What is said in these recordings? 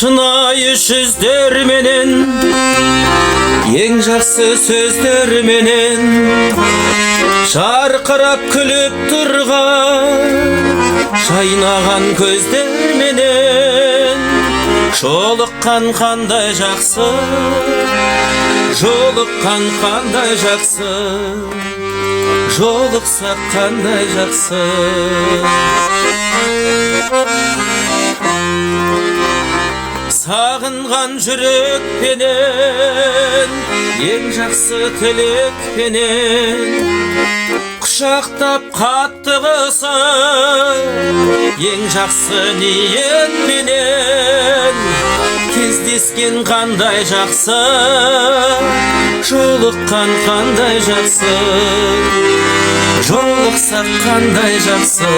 Шынайы жүздерменен, ең жақсы сөздерменен, жарқырап күліп тұрған шайнаған көздерменен, жолыққан қандай жақсы, жолыққан қандай жақсы, жолықсақ қандай жақсы. Сағынған жүрекпенен, ең жақсы тілекпенен, құшақтап қатты қысып, ең жақсы ниетпенен, кездескен қандай жақсы, жолыққан қандай жақсы, жолықсақ қандай жақсы.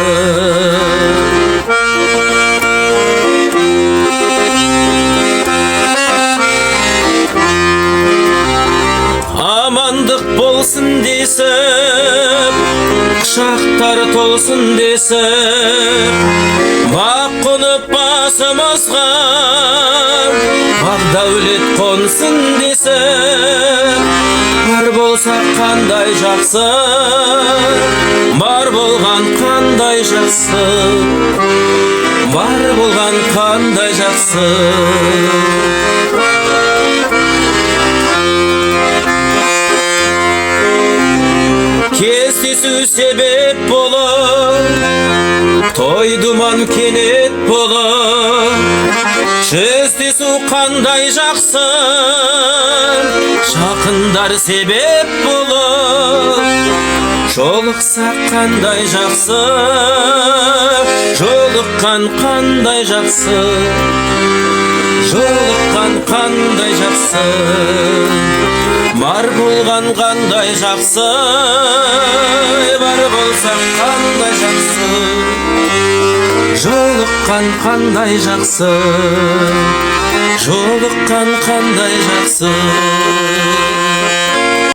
Амандық болсын десіп, құшақтар толсын десіп, бақ қонып басымызға, бақ дәулет қонсын десіп, бар болсақ қандай жақсы, бар болған қандай жақсы, бар болған қандай жақсы. Кездесу себеп болып, той думан кенет болып, жүздесу қандай жақсы, жақындар себеп болып, жолықсақ қандай жақсы, жолыққан қандай жақсы, жолыққан қандай жақсы, бар болған қандай жақсы, бар болсақ қандай жақсы, жолыққан қандай жақсы, жолыққан қандай жақсы.